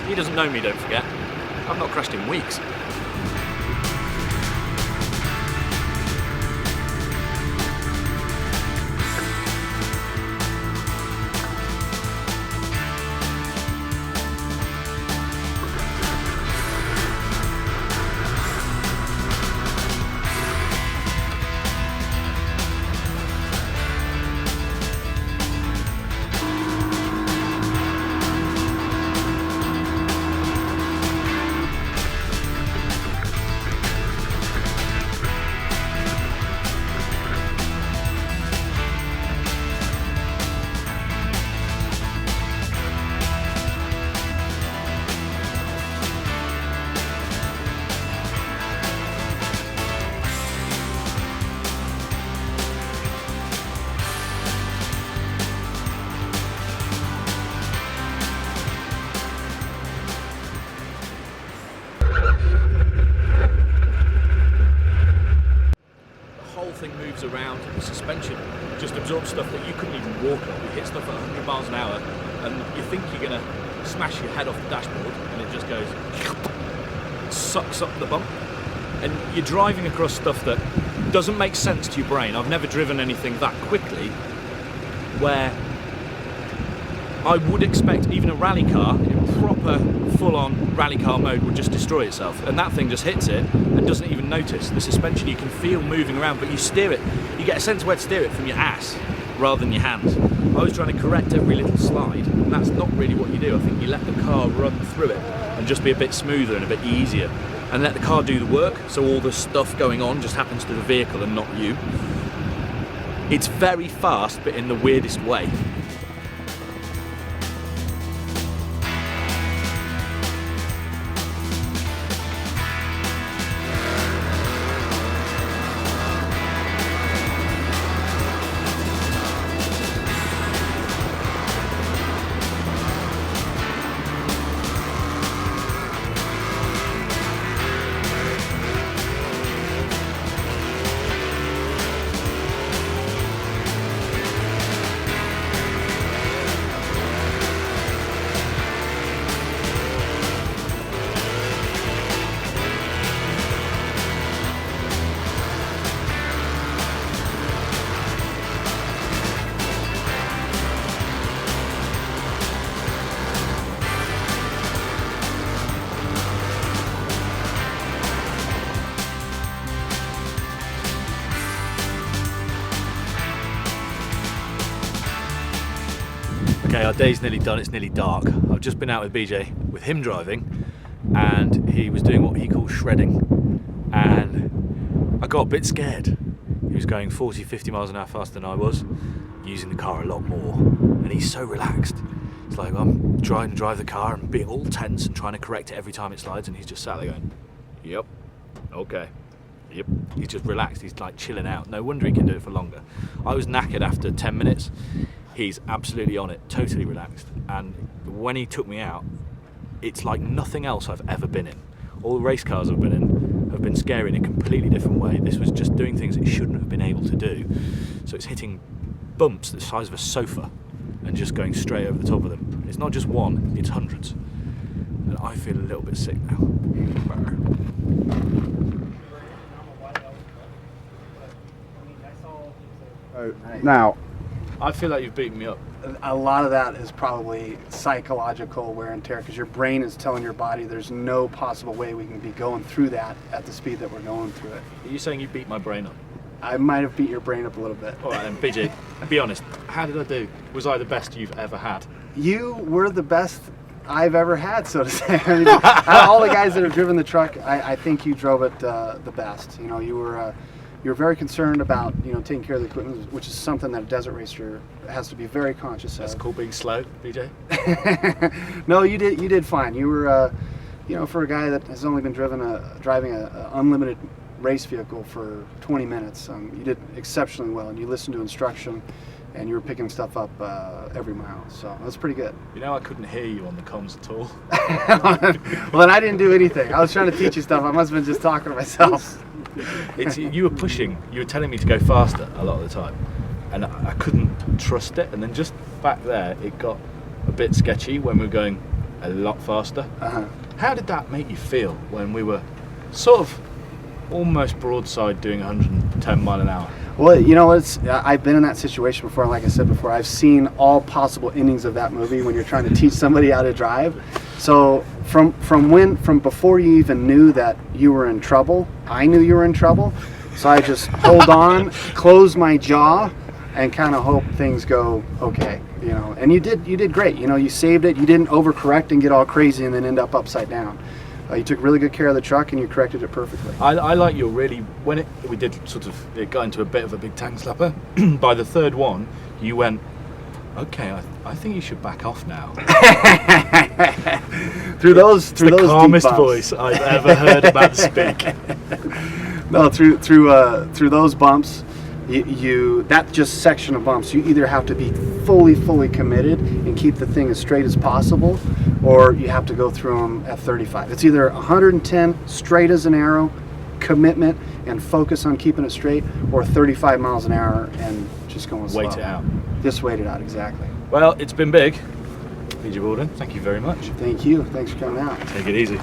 He doesn't know me, don't forget. I've not crashed in weeks. Thing moves around, the suspension just absorbs stuff that you couldn't even walk on. You hit stuff at 100 miles an hour and you think you're going to smash your head off the dashboard and it just goes, sucks up the bump. And you're driving across stuff that doesn't make sense to your brain. I've never driven anything that quickly where I would expect even a rally car in proper full-on rally car mode would just destroy itself, and that thing just hits it and doesn't even notice. The suspension you can feel moving around, but you steer it, you get a sense of where to steer it from your ass rather than your hands. I was trying to correct every little slide, and that's not really what you do. I think you let the car run through it and just be a bit smoother and a bit easier, and let the car do the work, so all the stuff going on just happens to the vehicle and not you. It's very fast, but in the weirdest way. Okay, our day's nearly done, it's nearly dark. I've just been out with BJ, with him driving, and he was doing what he calls shredding, and I got a bit scared. He was going 40, 50 miles an hour faster than I was, using the car a lot more, and he's so relaxed. It's like I'm trying to drive the car and being all tense and trying to correct it every time it slides, and he's just sat there going, yep, okay, yep. He's just relaxed, he's like chilling out. No wonder he can do it for longer. I was knackered after 10 minutes. He's absolutely on it, totally relaxed. And when he took me out, it's like nothing else I've ever been in. All the race cars I've been in have been scary in a completely different way. This was just doing things it shouldn't have been able to do. So it's hitting bumps the size of a sofa and just going straight over the top of them. It's not just one, it's hundreds. And I feel a little bit sick now. Now, I feel like you've beaten me up. a lot of that is probably psychological wear and tear, because your brain is telling your body there's no possible way we can be going through that at the speed that we're going through it. Are you saying you beat my brain up? I might have beat your brain up a little bit. All right then, BJ, be honest. How did I do? Was I the best you've ever had? You were the best I've ever had, so to say. I mean, all the guys that have driven the truck, I think you drove it the best. You know, you were very concerned about, you know, taking care of the equipment, which is something that a desert racer has to be very conscious of. That's cool being slow, BJ. No, you did fine. You were, you know, for a guy that has only been driving a unlimited race vehicle for 20 minutes, you did exceptionally well, and you listened to instruction, and you were picking stuff up every mile, so that's pretty good. You know, I couldn't hear you on the comms at all. Well, then I didn't do anything. I was trying to teach you stuff. I must have been just talking to myself. You were pushing, you were telling me to go faster a lot of the time, and I couldn't trust it, and then just back there it got a bit sketchy when we were going a lot faster. Uh-huh. How did that make you feel when we were sort of almost broadside doing 110 mile an hour? Well, you know, I've been in that situation before, and like I said before, I've seen all possible endings of that movie when you're trying to teach somebody how to drive. So from before you even knew that you were in trouble, I knew you were in trouble. So I just hold on, close my jaw, and kind of hope things go okay, you know. And you did great. You know, you saved it. You didn't overcorrect and get all crazy and then end up upside down. You took really good care of the truck and you corrected it perfectly. I like your really, when we did sort of, it got into a bit of a big tank slapper. By the third one, you went, okay, I think you should back off now. through those the deep calmest bumps. voice I've ever heard about the speak. No, through those bumps, you that just section of bumps, you either have to be fully committed and keep the thing as straight as possible, or you have to go through them at 35. It's either 110 straight as an arrow, commitment and focus on keeping it straight, or 35 miles an hour and just going slow. Wait it out. Just wait it out, exactly. Well, it's been big. BJ Baldwin, thank you very much. Thank you. Thanks for coming out. Take it easy.